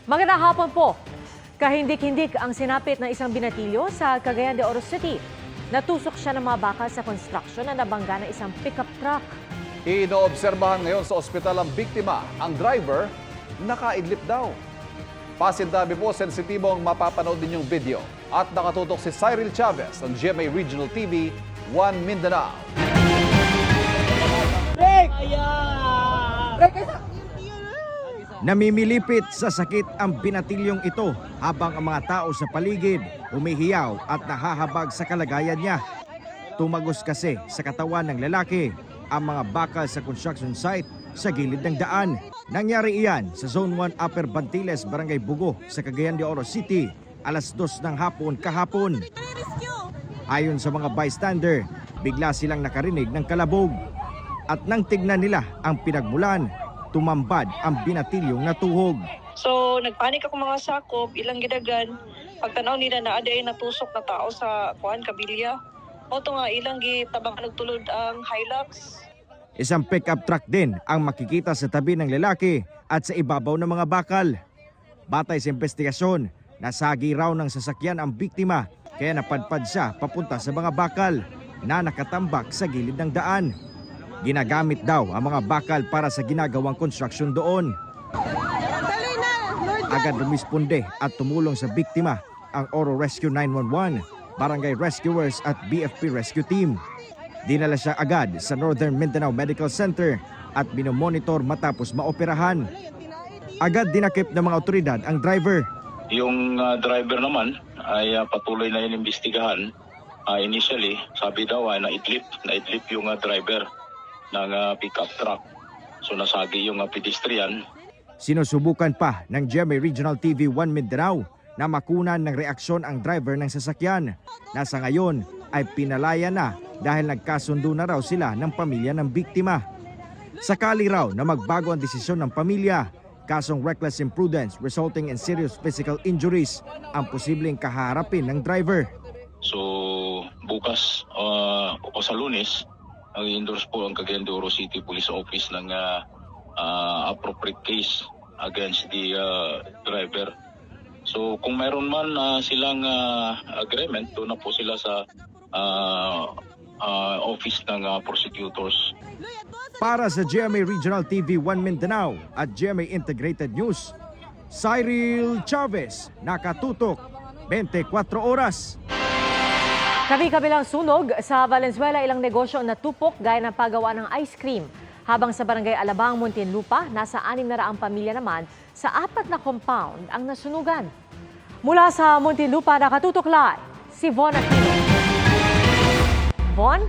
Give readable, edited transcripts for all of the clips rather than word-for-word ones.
Magandang hapon po. Kahindik-hindik ang sinapit ng isang binatilyo sa Cagayan de Oro City. Natusok siya ng mga bakal sa construction na nabangga ng isang pickup truck. Inoobserbahan ngayon sa ospital ang biktima. Ang driver, nakaidlip daw. Pasintabi po, sensitibong mapapanood din yung video. At nakatutok si Cyril Chavez ng GMA Regional TV, 1 Mindanao. Namimilipit sa sakit ang binatilyong ito habang ang mga tao sa paligid humihiyaw at nahahabag sa kalagayan niya. Tumagos kasi sa katawan ng lalaki ang mga bakal sa construction site sa gilid ng daan. Nangyari iyan sa Zone 1 Upper Bantiles, Barangay Bugo sa Cagayan de Oro City, alas 2 ng hapon kahapon. Ayon sa mga bystander, bigla silang nakarinig ng kalabog. At nang tignan nila ang pinagmulan, tumambad ang binatilyong natuhog. So, nagpanik ako mga sakop, ilang gidagan. Pagtanaw nila na aday natusok na tao sa kabilya. O ito nga, ilang gitabang nagtulod ang Hilux. Isang pickup truck din ang makikita sa tabi ng lalaki at sa ibabaw ng mga bakal. Batay sa investigasyon, nasagi raw ng sasakyan ang biktima kaya napadpad siya papunta sa mga bakal na nakatambak sa gilid ng daan. Ginagamit daw ang mga bakal para sa ginagawang construction doon. Agad rumisponde at tumulong sa biktima ang Oro Rescue 911, Barangay Rescuers at BFP Rescue Team. Dinala siya agad sa Northern Mindanao Medical Center at binomonitor matapos maoperahan. Agad dinakip ng mga otoridad ang driver. Yung driver naman ay patuloy na inimbestigahan. Initially, sabi daw ay naidlip yung driver ng pickup truck. So nasagi yung pedestrian. Sinusubukan pa ng GMA Regional TV 1 Mindanao na makunan ng reaksyon ang driver ng sasakyan. Nasa ngayon ay pinalaya na dahil nagkasundo na raw sila ng pamilya ng biktima. Sakali raw na magbago ang desisyon ng pamilya, kasong reckless imprudence resulting in serious physical injuries ang posibleng kaharapin ng driver. So bukas o sa Lunes, ang endorse po ang Cagayan de Oro City Police Office ng appropriate case against the driver. So kung mayroon man silang agreement, doon na po sila sa office ng prosecutors. Para sa GMA Regional TV 1 Mindanao at GMA Integrated News, Cyril Chavez, nakatutok 24 oras. Kabi-kabilang sunog sa Valenzuela, ilang negosyo ang natupok gaya ng paggawa ng ice cream. Habang sa Barangay Alabang, Muntinlupa, nasa 600 pamilya naman sa 4 na compound ang nasunugan. Mula sa Muntinlupa, nakatutok live si Von Aquino. Von?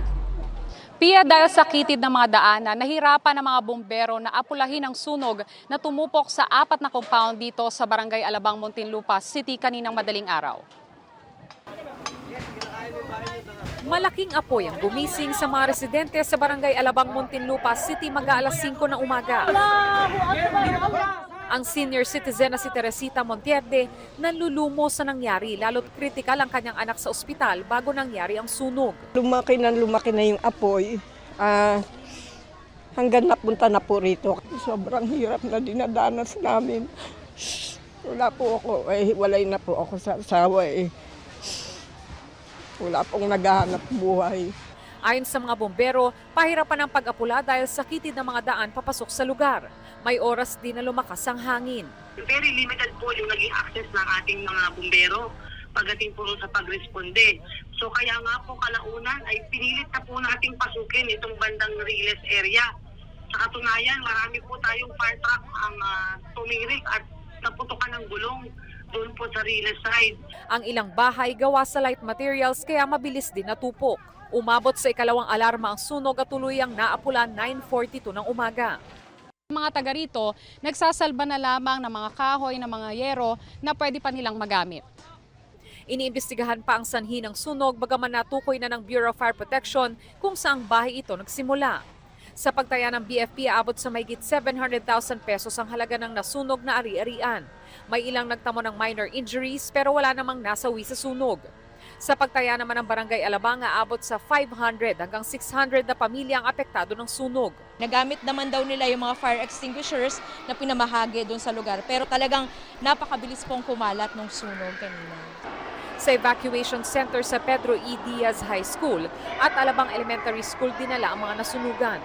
Pia, dahil sa kitid ng mga daanan, nahirapan ng mga bumbero na apulahin ang sunog na tumupok sa 4 na compound dito sa Barangay Alabang, Muntinlupa City kaninang madaling araw. Malaking apoy ang gumising sa mga residente sa Barangay Alabang, Muntinlupa City mag-aalas 5 ng umaga. Ang senior citizen na si Teresita Montierde nanlulumo sa nangyari, lalo't kritikal ang kanyang anak sa ospital bago nangyari ang sunog. Lumaki na yung apoy. Hanggang napunta na po rito. Sobrang hirap na dinadanas namin. Wala po ako, walay na po ako sa asawa Wala pong naghahanap buhay. Ayon sa mga bombero, pahirapan ang pag-apula dahil sa kitid ng mga daan papasok sa lugar. May oras din na lumakas ang hangin. Very limited po yung naging access ng ating mga bombero pagdating po sa pagresponde. So kaya nga po kalaunan ay pinilit na po nating pasukin itong bandang Riles area. Sa katunayan, marami po tayong fire truck ang tumirik at naputukan ng gulong doon po sa Riles side. Ang ilang bahay gawa sa light materials kaya mabilis din natupok. Umabot sa ikalawang alarma ang sunog at tuluyang naapula 9:42 ng umaga. Mga taga rito, nagsasalba na lamang ng mga kahoy ng mga yero na pwede pa nilang magamit. Iniimbestigahan pa ang sanhi ng sunog bagaman natukoy na ng Bureau of Fire Protection kung saang bahay ito nagsimula. Sa pagtaya ng BFP, aabot sa mahigit 700,000 pesos ang halaga ng nasunog na ari-arian. May ilang nagtamo ng minor injuries pero wala namang nasawi sa sunog. Sa pagtaya naman ng Barangay Alabang, aabot sa 500 hanggang 600 na pamilya ang apektado ng sunog. Nagamit naman daw nila yung mga fire extinguishers na pinamahagi doon sa lugar. Pero talagang napakabilis pong kumalat ng sunog kanina. Sa evacuation center sa Pedro E. Diaz High School at Alabang Elementary School dinala ang mga nasunugan.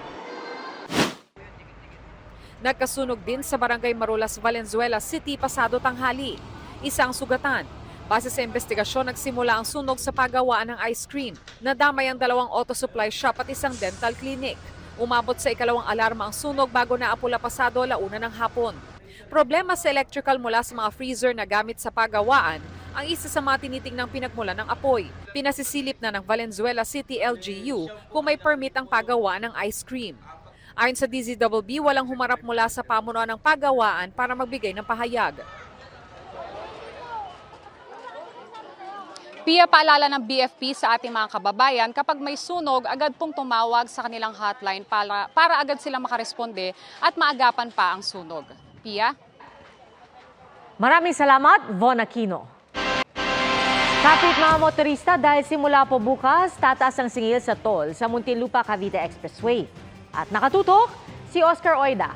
Nagkasunog din sa Barangay Marulas, Valenzuela City pasado tanghali. Isang sugatan. Base sa investigasyon, nagsimula ang sunog sa pagawaan ng ice cream. Nadamay ang 2 auto supply shop at isang dental clinic. Umabot sa ikalawang alarma ang sunog bago naapula pasado 1:00 ng hapon. Problema sa electrical mula sa mga freezer na gamit sa pagawaan ang isa sa mga tinitingnang pinagmulan ng apoy. Pinasisilip na ng Valenzuela City LGU kung may permit ang pagawaan ng ice cream. Ayon sa DZBB, walang humarap mula sa pamunuan ng pagawaan para magbigay ng pahayag. Pia, paalala ng BFP sa ating mga kababayan, kapag may sunog, agad pong tumawag sa kanilang hotline para agad silang makaresponde at maagapan pa ang sunog. Pia? Maraming salamat, Von Aquino. Kapit mga motorista dahil simula po bukas, tataas ang singil sa toll sa Muntinlupa Cavite Expressway. At nakatutok, si Oscar Oida.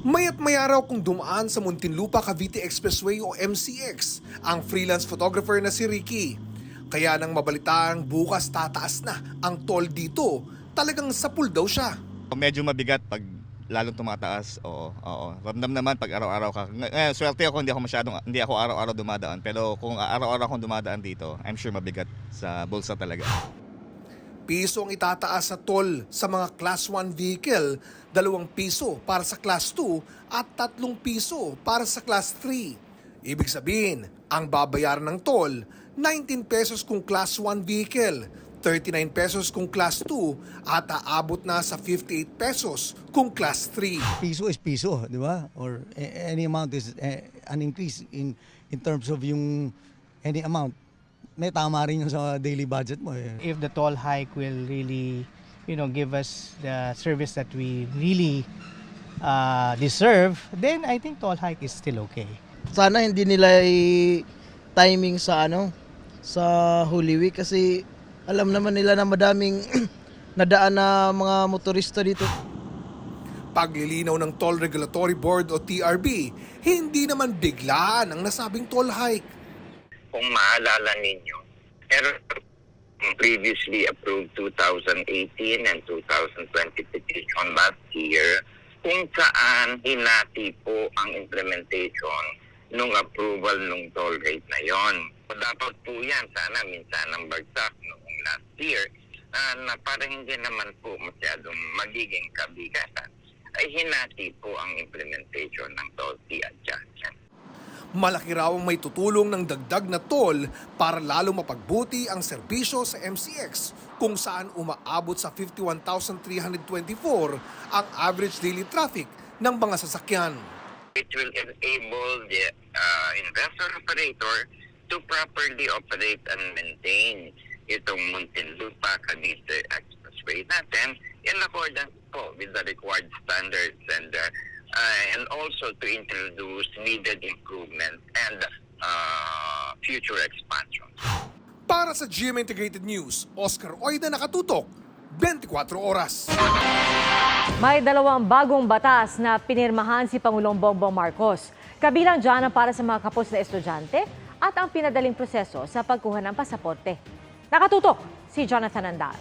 Maya't maya raw kung dumaan sa Muntinlupa Cavite Expressway o MCX ang freelance photographer na si Ricky. Kaya nang mabalitaan bukas tataas na ang toll dito, talagang sapul daw siya. Medyo mabigat pag lalong tumataas, oo. Ramdam naman pag araw-araw ka. Ngayon, swerte ako, hindi ako araw-araw dumadaan. Pero kung araw-araw akong dumadaan dito, I'm sure mabigat sa bulsa talaga. Piso ang itataas sa toll sa mga Class 1 vehicle, 2 piso para sa Class 2 at 3 piso para sa Class 3. Ibig sabihin, ang babayaran ng toll, 19 pesos kung Class 1 vehicle, 39 pesos kung Class 2 at aabot na sa 58 pesos kung Class 3. Piso is piso, di ba? Or any amount is an increase in terms of yung any amount. May tama rin yung sa daily budget mo. If the toll hike will really, give us the service that we really deserve, then I think toll hike is still okay. Sana hindi nila timing sa sa Holy Week kasi alam naman nila na madaming nadaan na mga motorista dito. Paglilinaw ng Toll Regulatory Board o TRB, hindi naman biglaan ang nasabing toll hike. Kung maalala ninyo, previously approved 2018 and 2020 petition last year, kung saan hinati po ang implementation nung approval nung toll rate na yon. Dapat po yan, sana minsan ang bagsak noong last year, na para hindi naman po masyadong magiging kabigatan, ay hinati po ang implementation ng toll fee adjustment. Malaki raw ang may tutulong ng dagdag na toll para lalo mapagbuti ang serbisyo sa MCX kung saan umaabot sa 51,324 ang average daily traffic ng mga sasakyan. It will enable the investor operator to properly operate and maintain itong Muntinlupa Cavite Expressway natin in accordance po with the required standards and also to introduce needed improvement and future expansion. Para sa GMA Integrated News, Oscar Oida, nakatutok, 24 oras. May 2 bagong batas na pinirmahan si Pangulong Bongbong Marcos. Kabilang dyan ang para sa mga kapos na estudyante at ang pinadaling proseso sa pagkuha ng pasaporte. Nakatutok si Jonathan Andal.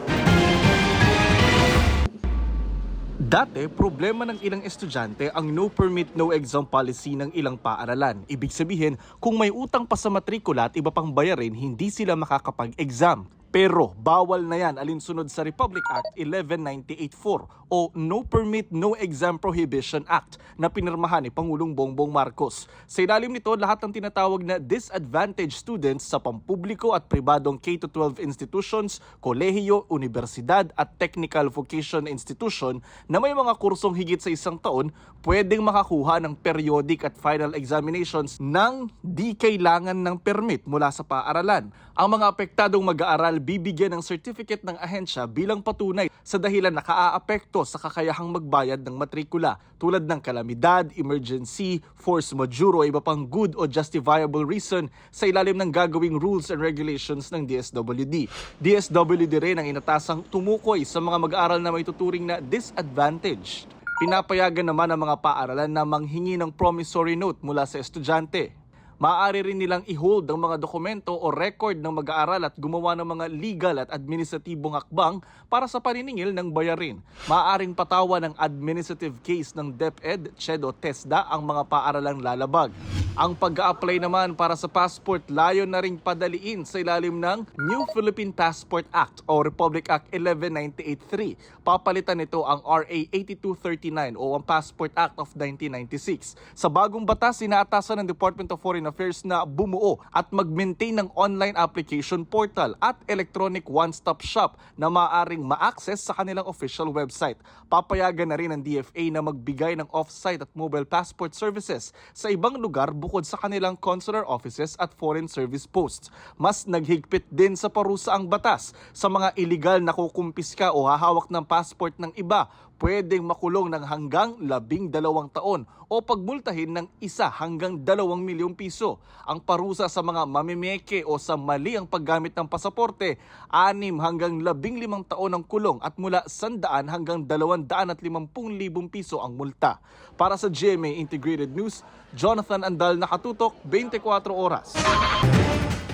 Dati, problema ng ilang estudyante ang no permit, no exam policy ng ilang paaralan. Ibig sabihin, kung may utang pa sa matrikula at iba pang bayarin, hindi sila makakapag-exam. Pero bawal na yan alinsunod sa Republic Act 11984 o No Permit, No Exam Prohibition Act na pinirmahan ni Pangulong Bongbong Marcos. Sa ilalim nito, lahat ng tinatawag na disadvantaged students sa pampubliko at pribadong K-12 institutions, kolehiyo, universidad at technical vocation institution na may mga kursong higit sa 1 taon, pwedeng makakuha ng periodic at final examinations nang di kailangan ng permit mula sa paaralan. Ang mga apektadong mag-aaral bibigyan ng certificate ng ahensya bilang patunay sa dahilan na kaaapekto sa kakayahang magbayad ng matrikula tulad ng kalamidad, emergency, force majeure o iba pang good o justifiable reason sa ilalim ng gagawing rules and regulations ng DSWD. DSWD rin ang inatasang tumukoy sa mga mag-aaral na may tuturing na disadvantaged. Pinapayagan naman ang mga paaralan na manghingi ng promissory note mula sa estudyante. Maaari rin nilang i-hold ang mga dokumento o record ng mag-aaral at gumawa ng mga legal at administratibong hakbang para sa paniningil ng bayarin. Maaaring patawa ng administrative case ng DepEd, CHED o TESDA ang mga paaralang lalabag. Ang pag-a-apply naman para sa passport layon na ring padaliin sa ilalim ng New Philippine Passport Act o Republic Act 11983. Papalitan nito ang RA 8239 o ang Passport Act of 1996. Sa bagong batas, inaatasan ng Department of Foreign Affairs na bumuo at mag-maintain ng online application portal at electronic one-stop shop na maaaring ma-access sa kanilang official website. Papayagan na rin ng DFA na magbigay ng off-site at mobile passport services sa ibang lugar bukod sa kanilang consular offices at foreign service posts. Mas naghigpit din sa parusa ang batas sa mga iligal na kukumpiska o hahawak ng passport ng iba, pwedeng makulong ng hanggang 12 taon o pagmultahin ng 1 hanggang 2 milyong piso. Ang parusa sa mga mamimeke o sa mali ang paggamit ng pasaporte, 6 hanggang 15 taon ang kulong at mula 100 hanggang 250,000 piso ang multa. Para sa GMA Integrated News, Jonathan Andal, nakatutok, 24 oras.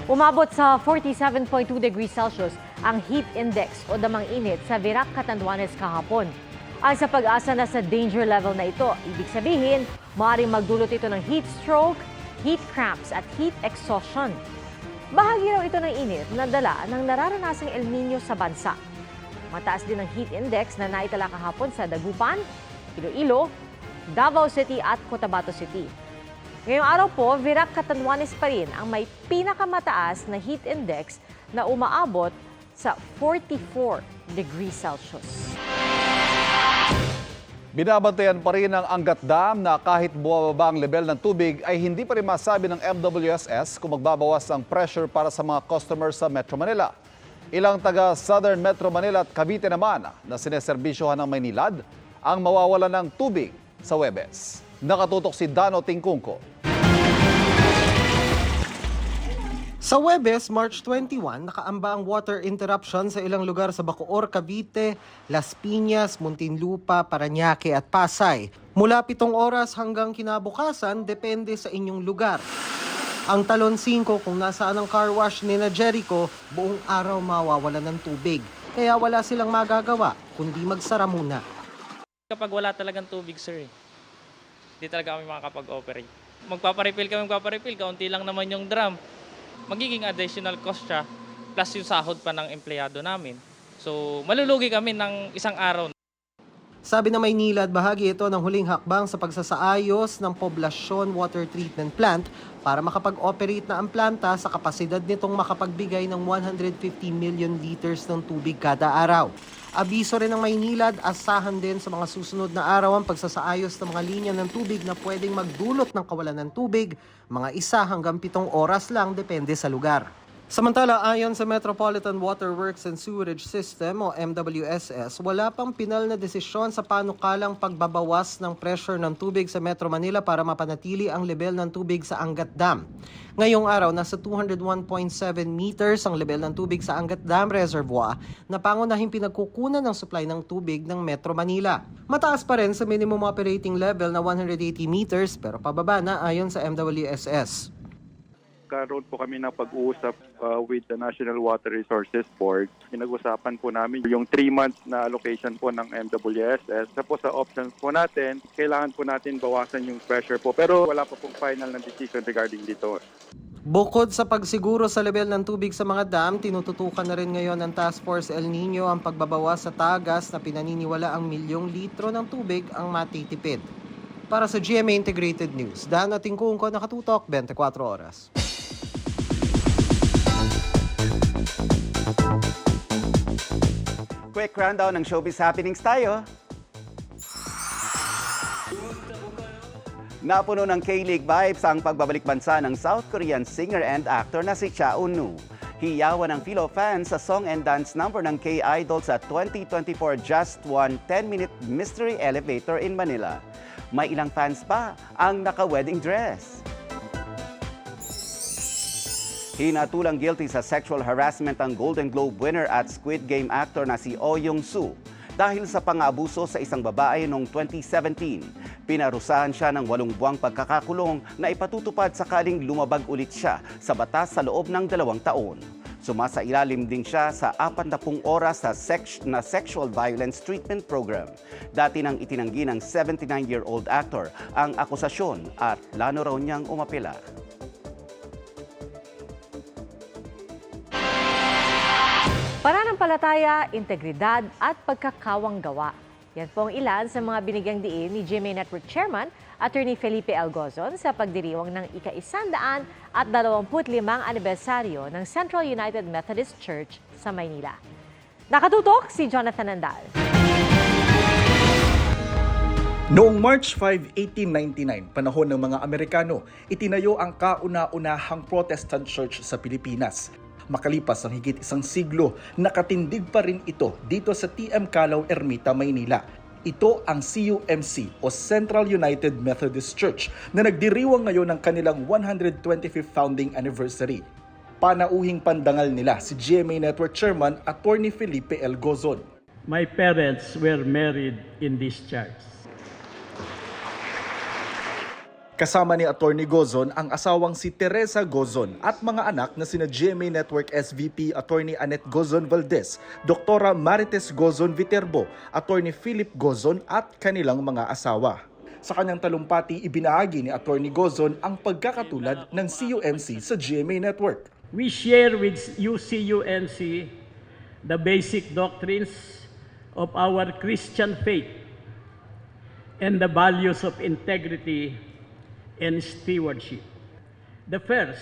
Umabot sa 47.2 degrees Celsius ang heat index o damang init sa Virac, Catanduanes kahapon. Ang sa Pag-asa na sa danger level na ito, ibig sabihin, maaaring magdulot ito ng heat stroke, heat cramps at heat exhaustion. Bahagi raw ito ng init na dala ng nararanasang El Nino sa bansa. Mataas din ang heat index na naitala kahapon sa Dagupan, Iloilo, Davao City at Cotabato City. Ngayong araw po, Virac, Catanduanes pa rin ang may pinakamataas na heat index na umaabot sa 44 degrees Celsius. Binabantayan pa rin ng Angat Dam na kahit bumababa ang level ng tubig ay hindi pa rin masabi ng MWSS kung magbabawas ang pressure para sa mga customers sa Metro Manila. Ilang taga Southern Metro Manila at Cavite naman na sineserbisyohan ng Maynilad ang mawawalan ng tubig sa Huwebes. Nakatutok si Dano Tingkungko. Sa Huwebes, March 21, nakaamba ang water interruption sa ilang lugar sa Bacoor, Cavite, Las Piñas, Muntinlupa, Parañaque at Pasay. Mula 7 oras hanggang kinabukasan, depende sa inyong lugar. Ang Talon 5, kung nasaan ang car wash ni na Jericho, buong araw mawawalan ng tubig. Kaya wala silang magagawa, kundi magsara muna. Kapag wala talagang tubig, sir, hindi talaga kami makakapag-operate. Magpaparefill, kaunti lang naman yung drum. Magiging additional cost siya, plus yung sahod pa ng empleyado namin. So, malulugi kami ng isang araw. Sabi na Maynilad, bahagi ito ng huling hakbang sa pagsasaayos ng Poblacion Water Treatment Plant para makapag-operate na ang planta sa kapasidad nitong makapagbigay ng 150 million liters ng tubig kada araw. Abiso rin ng Maynilad, asahan din sa mga susunod na araw ang pagsasaayos ng mga linya ng tubig na pwedeng magdulot ng kawalan ng tubig, mga 1 hanggang 7 oras lang depende sa lugar. Samantala, ayon sa Metropolitan Water Works and Sewerage System o MWSS, wala pang pinal na desisyon sa panukalang pagbabawas ng pressure ng tubig sa Metro Manila para mapanatili ang level ng tubig sa Angat Dam. Ngayong araw, nasa 201.7 meters ang level ng tubig sa Angat Dam Reservoir na pangunahing pinagkukunan ng supply ng tubig ng Metro Manila. Mataas pa rin sa minimum operating level na 180 meters pero pababa na ayon sa MWSS. Karoon po kami ng pag-uusap with the National Water Resources Board. Pinag-usapan po namin yung 3 months na allocation po ng MWSS. Tapos sa options po natin, kailangan po natin bawasan yung pressure po. Pero wala pa pong final na decision regarding dito. Bukod sa pagsiguro sa level ng tubig sa mga dam, tinututukan na rin ngayon ng Task Force El Nino ang pagbabawas sa tagas na pinaniniwala ang milyong litro ng tubig ang matitipid. Para sa GMA Integrated News, Dano Tingkungko, nakatutok, 24 oras. Quick rundown ng showbiz happenings tayo. Napuno ng K-League vibes ang pagbabalik bansa ng South Korean singer and actor na si Cha Eun-woo. Hiyawan ng Philo fans sa song and dance number ng K-Idol sa 2024 Just One 10-minute Mystery Elevator in Manila. May ilang fans pa ang naka-wedding dress. Hinatulang guilty sa sexual harassment ang Golden Globe winner at Squid Game actor na si Oh Young-soo dahil sa pang-abuso sa isang babae noong 2017. Pinarusahan siya ng 8 buwang pagkakakulong na ipatutupad sakaling lumabag ulit siya sa batas sa loob ng 2 taon. Sumasailalim din siya sa 40 oras na sexual violence treatment program. Dati nang itinanggi ng 79-year-old actor ang akusasyon at plano raw niyang umapela. Pananampalataya, integridad at pagkakawang gawa. Yan po ang ilan sa mga binigyang diin ni GMA Network Chairman Attorney Felipe L. Gozon sa pagdiriwang ng ika-125 anibersaryo ng Central United Methodist Church sa Maynila. Nakatutok si Jonathan Andal. Noong March 5, 1899, panahon ng mga Amerikano, itinayo ang kauna-unahang Protestant Church sa Pilipinas. Makalipas ang higit 1 siglo, nakatindig pa rin ito dito sa TM Calaw, Ermita, Maynila. Ito ang CUMC o Central United Methodist Church na nagdiriwang ngayon ng kanilang 125th founding anniversary. Panauhing pandangal nila si GMA Network Chairman Attorney Felipe L. Gozon. My parents were married in this church. Kasama ni Attorney Gozon ang asawang si Teresa Gozon at mga anak na sina GMA Network SVP Attorney Annette Gozon Valdez, Doktora Marites Gozon Viterbo, Attorney Philip Gozon at kanilang mga asawa. Sa kanyang talumpati, ibinahagi ni Attorney Gozon ang pagkakatulad ng CUMC sa GMA Network. We share with UCUMC the basic doctrines of our Christian faith and the values of integrity and stewardship. The first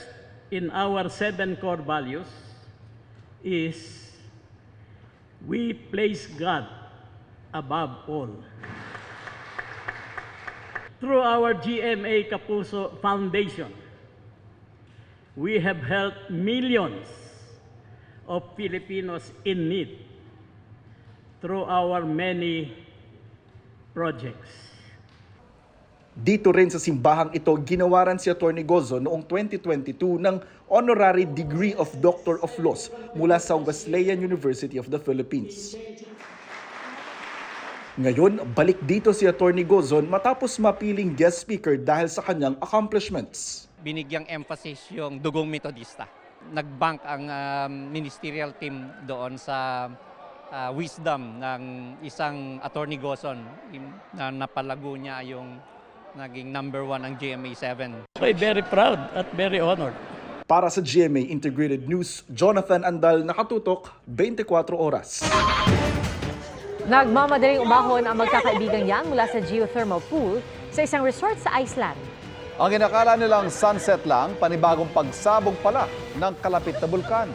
in our 7 core values is we place God above all. Through our GMA Kapuso Foundation, we have helped millions of Filipinos in need through our many projects. Dito rin sa simbahang ito, ginawaran si Attorney Gozon noong 2022 ng Honorary Degree of Doctor of Laws mula sa Wesleyan University of the Philippines. Ngayon, balik dito si Attorney Gozon matapos mapiling guest speaker dahil sa kanyang accomplishments. Binigyang emphasis yung Dugong Metodista. Nag-bank ang ministerial team doon sa wisdom ng isang Attorney Gozon na napalago niya yung naging number 1 ang GMA 7. I'm very proud at very honored. Para sa GMA Integrated News, Jonathan Andal, nakatutok 24 oras. Nagmamadaling umahon ang magkakaibigang yan mula sa geothermal pool sa isang resort sa Iceland. Ang inakala nilang sunset lang, panibagong pagsabog pala ng kalapit na bulkan.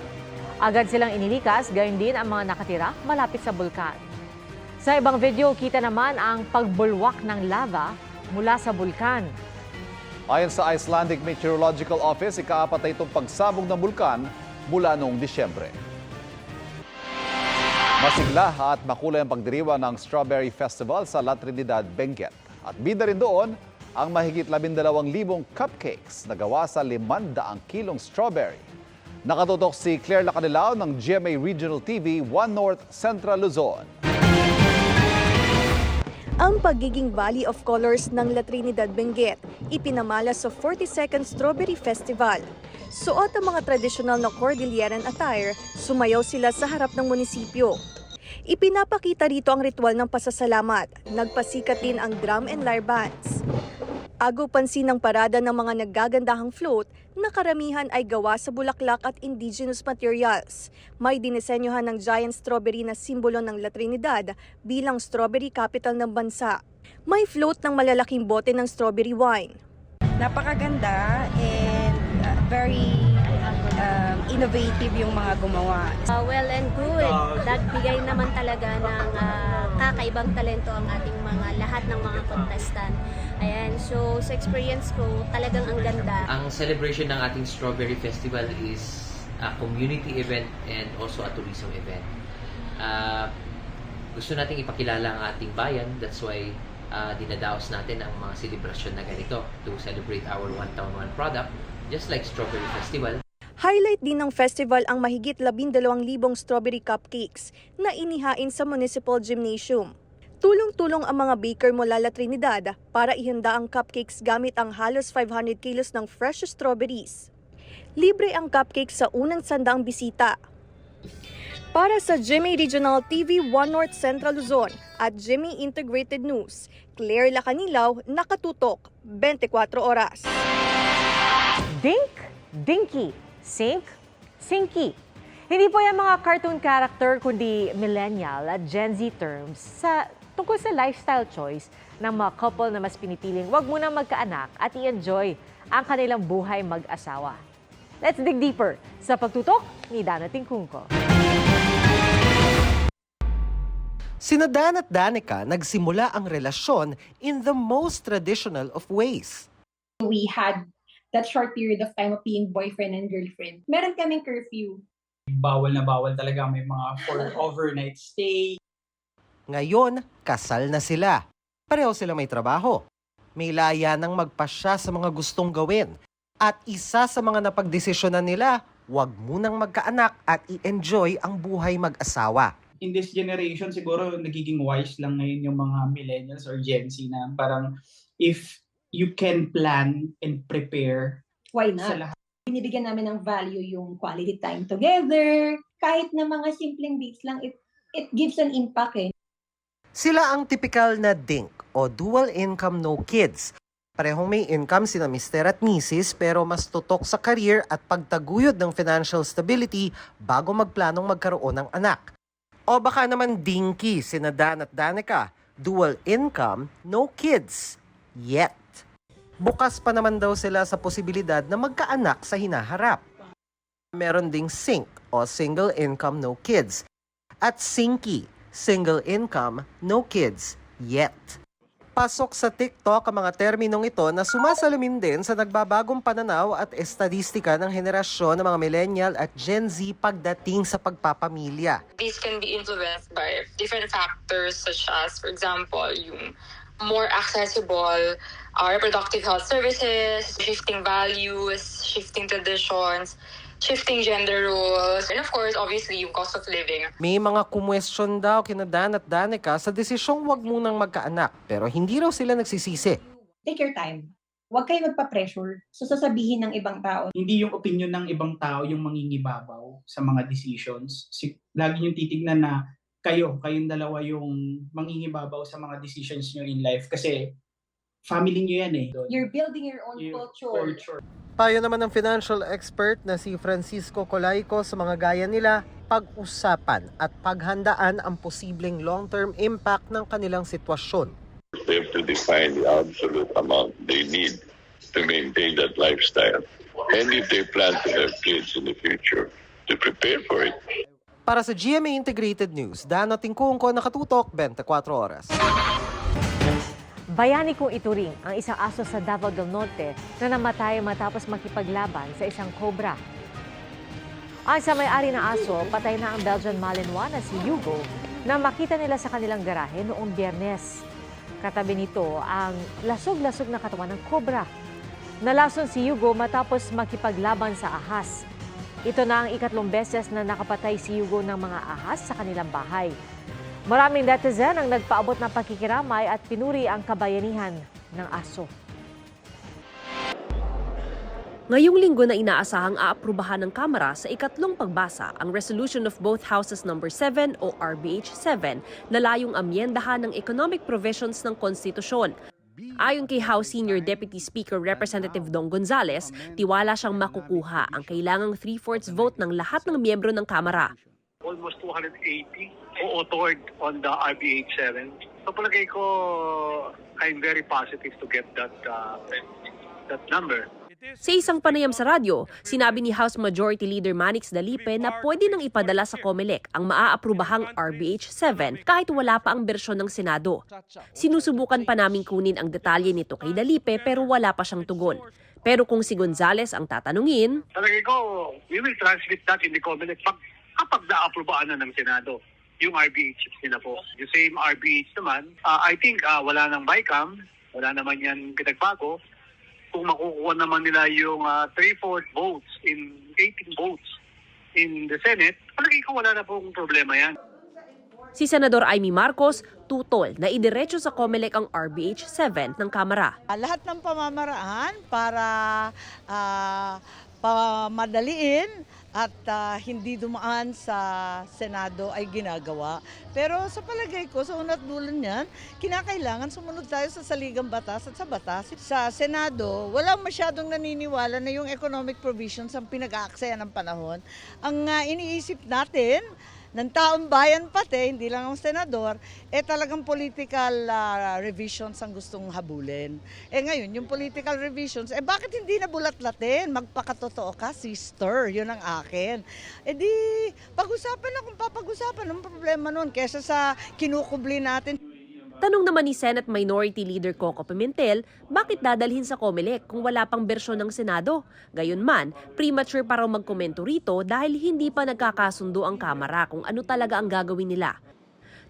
Agad silang inilikas, gayon din ang mga nakatira malapit sa bulkan. Sa ibang video, kita naman ang pagbulwak ng lava mula sa bulkan. Ayon sa Icelandic Meteorological Office, ika-4 na itong pagsabog ng bulkan mula noong Disyembre. Masigla at makulay ang pagdiriwang ng Strawberry Festival sa La Trinidad, Benguet. At bida rin doon ang mahigit 12,000 cupcakes na gawa sa 500 kilong strawberry. Nakatutok si Claire Lacanilao ng GMA Regional TV 1 North Central Luzon. Ang pagiging Valley of Colors ng La Trinidad, Benguet, ipinamala sa 42nd Strawberry Festival. Suot ang mga tradisyonal na Cordilleran attire, sumayaw sila sa harap ng munisipyo. Ipinapakita rito ang ritual ng pasasalamat. Nagpasikat din ang drum and lyre bands. Agaw pansin ang parada ng mga naggagandahang float na karamihan ay gawa sa bulaklak at indigenous materials. May dinisenyohan ng giant strawberry na simbolo ng La Trinidad bilang strawberry capital ng bansa. May float ng malalaking bote ng strawberry wine. Napakaganda and very innovative yung mga gumawa. Well and good. Nagbigay naman talaga ng kakaibang talento ang ating lahat ng mga contestant. Ayan, so sa experience ko, talagang ang ganda. Ang celebration ng ating Strawberry Festival is community event and also a tourism event. Gusto nating ipakilala ang ating bayan. That's why dinadaos natin ang mga selebrasyon na ganito to celebrate our One Town, One Product, just like Strawberry Festival. Highlight din ng festival ang mahigit 12,000 strawberry cupcakes na inihain sa Municipal Gymnasium. Tulong-tulong ang mga baker mula La Trinidad para ihanda ang cupcakes gamit ang halos 500 kilos ng fresh strawberries. Libre ang cupcakes sa unang 100 bisita. Para sa GMA Regional TV 1 North Central Luzon at GMA Integrated News, Claire Lacanilaw, nakatutok 24 oras. Dink, dinky, sink, sinky. Hindi po yan mga cartoon character kundi millennial at Gen Z terms tungkol sa lifestyle choice ng mga couple na mas pinipiling wag muna magkaanak at i-enjoy ang kanilang buhay mag-asawa. Let's dig deeper sa pagtutok ni Dana Tingkungko. Sina Dan at Danica nagsimula ang relasyon in the most traditional of ways. We had that short period of time of being boyfriend and girlfriend. Meron kaming curfew. Bawal na bawal talaga, may mga for overnight stay. Ngayon, kasal na sila. Pareho sila may trabaho. May laya ng magpasya sa mga gustong gawin. At isa sa mga napagdesisyonan nila, huwag munang magkaanak at i-enjoy ang buhay mag-asawa. In this generation, siguro nagiging wise lang ngayon yung mga millennials or Gen Z na parang if you can plan and prepare. Why not? Binibigyan namin ng value yung quality time together. Kahit na mga simpleng dates lang, it gives an impact eh. Sila ang typical na DINK o dual income no kids. Parehong may income sina Mr. at Mrs. pero mas tutok sa career at pagtaguyod ng financial stability bago magplanong magkaroon ng anak. O baka naman dinky sina Dan at Danica, dual income, no kids. Yet. Bukas pa naman daw sila sa posibilidad na magkaanak sa hinaharap. Meron ding SINK o single income, no kids. At SINKY, single income, no kids. Yet. Pasok sa TikTok ang mga terminong ito na sumasalamin din sa nagbabagong pananaw at estadistika ng henerasyon ng mga millennial at Gen Z pagdating sa pagpapamilya. These can be influenced by different factors such as, for example, yung more accessible reproductive health services, shifting values, shifting traditions, shifting gender roles, and of course, obviously, yung cost of living. May mga kumwestiyon daw kina Dan at Danica sa desisyong wag munang magkaanak, pero hindi raw sila nagsisisi. Take your time. Huwag kayo magpa-pressure sa sasabihin ng ibang tao. Hindi yung opinion ng ibang tao yung mangingibabaw sa mga decisions. Lagi yung titignan na kayong dalawa yung mangingibabaw sa mga decisions nyo in life kasi family nyo yan eh. You're building your own culture. Payo naman ng financial expert na si Francisco Colaico sa mga gaya nila, pag-usapan at paghandaan ang posibleng long-term impact ng kanilang sitwasyon. They have to define the absolute amount they need to maintain that lifestyle. And if they plan to have kids in the future, to prepare for it. Para sa GMA Integrated News, Dano Tingkungko, nakatutok 24 oras. Bayani kong ituring ang isang aso sa Davao del Norte na namatay matapos makipaglaban sa isang cobra. Ayon sa may-ari ng aso, patay na ang Belgian Malinois na si Hugo na makita nila sa kanilang garahe noong Biyernes. Katabi nito ang lasog-lasog na katawan ng cobra. Nalason si Hugo matapos makipaglaban sa ahas. Ito na ang ikatlong beses na nakapatay si Hugo ng mga ahas sa kanilang bahay. Maraming netizen ang nagpaabot ng pakikiramay at pinuri ang kabayanihan ng aso. Ngayong linggo na inaasahang aaprubahan ng Kamara sa ikatlong pagbasa ang Resolution of both Houses No. 7 o RBH 7 na layong amyendahan ng economic provisions ng konstitusyon. Ayon kay House Senior Deputy Speaker Representative Dong Gonzales, tiwala siyang makukuha ang kailangang 3/4 vote ng lahat ng miyembro ng Kamara. Almost 280 o-authored on the RBH 7. So palagay ko, I'm very positive to get that number. Sa isang panayam sa radyo, sinabi ni House Majority Leader Manix Dalipe na pwede nang ipadala sa COMELEC ang maaaprubahang RBH 7 kahit wala pa ang bersyon ng Senado. Sinusubukan pa naming kunin ang detalye nito kay Dalipe pero wala pa siyang tugon. Pero kung si Gonzales ang tatanungin, Talaga ko, we will transmit that in the COMELEC kapag na-aprobaan na ng Senado yung RBH nila po. The same RBH naman, I think wala nang BICAM, wala naman yan pinagbago. Kung makukuha naman nila yung 3/4 votes in 18 votes in the Senate, palagi ko wala na pong problema yan. si Senador Amy Marcos tutol na idiretso sa COMELEC ang RBH 7 ng Kamara. Lahat ng pamamaraan para pamadaliin at hindi dumaan sa Senado ay ginagawa. Pero sa palagay ko, sa una't dulo niyan, kinakailangan sumunod tayo sa saligang batas at sa batas. Sa Senado, walang masyadong naniniwala na yung economic provisions ang pinag-aaksaya ng panahon. Ang iniisip natin, ng taong bayan pati, hindi lang ang senador, talagang political revisions ang gustong habulin. Ngayon, yung political revisions, bakit hindi na bulat-latin? Magpakatotoo ka, sister, yun ang akin. Di, pag-usapan na kung papag-usapan, ang problema nun, kesa sa kinukubli natin. Tanong naman ni Senate Minority Leader Coco Pimentel, bakit dadalhin sa COMELEC kung wala pang bersyon ng Senado? Gayunman, premature pa raw magkomento rito dahil hindi pa nagkakasundo ang Kamara kung ano talaga ang gagawin nila.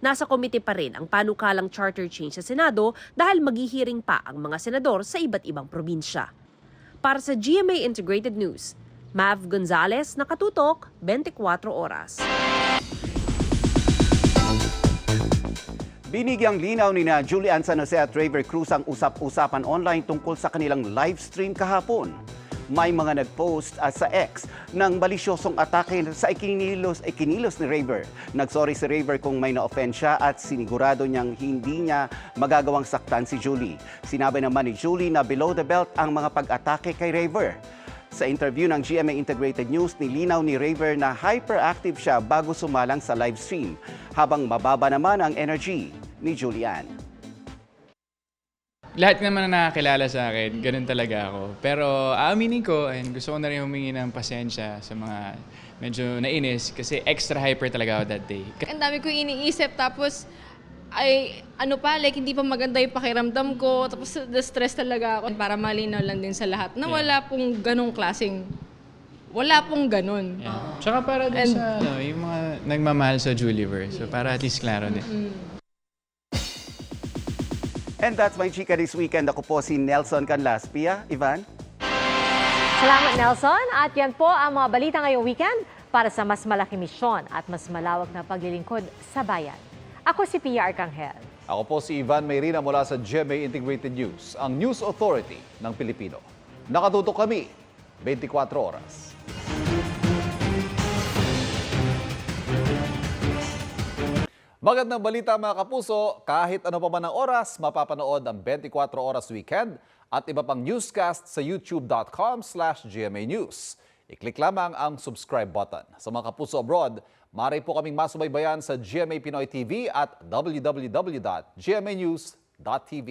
Nasa komite pa rin ang panukalang charter change sa Senado dahil maghihiring pa ang mga senador sa iba't ibang probinsya. Para sa GMA Integrated News, Mav Gonzalez, nakatutok, 24 oras. Binigyang linaw ni Julian San Jose at Raver Cruz ang usap-usapan online tungkol sa kanilang live stream kahapon. May mga nag-post sa X ng malisyosong atake sa ikinilos ni Raver. Nagsorry si Raver kung may na-offend siya at sinigurado niyang hindi niya magagawang saktan si Julie. Sinabi naman ni Julie na below the belt ang mga pag-atake kay Raver. Sa interview ng GMA Integrated News, nilinaw ni Raver na hyperactive siya bago sumalang sa live stream, habang mababa naman ang energy ni Julian. Lahat naman na nakakilala sa akin, ganun talaga ako. Pero aaminin ko, gusto ko na rin humingi ng pasensya sa mga medyo nainis kasi extra hyper talaga ako that day. Ang dami ko iniisip tapos hindi pa maganda yung pakiramdam ko. Tapos na-stress talaga ako para malinaw lang din sa lahat na wala pong ganong klaseng, wala pong ganon. Yeah. Tsaka para din sa yung mga nagmamahal sa Juliverse. So para at least klaro din. And that's my chika this weekend. Ako po si Nelson Canlas. Pia, Ivan? Salamat, Nelson. At yan po ang mga balita ngayong weekend para sa mas malaking misyon at mas malawak na paglilingkod sa bayan. Ako si Pia Arcangel. Ako po si Ivan Mayrina mula sa GMA Integrated News, ang News Authority ng Pilipino. Nakatutok kami 24 oras. Magandang balita mga kapuso, kahit ano pa man ang oras, mapapanood ang 24 Oras Weekend at iba pang newscast sa youtube.com/GMA News. I-click lamang ang subscribe button. Sa mga kapuso abroad, maaari po kaming masubaybayan sa GMA Pinoy TV at www.gmanews.tv.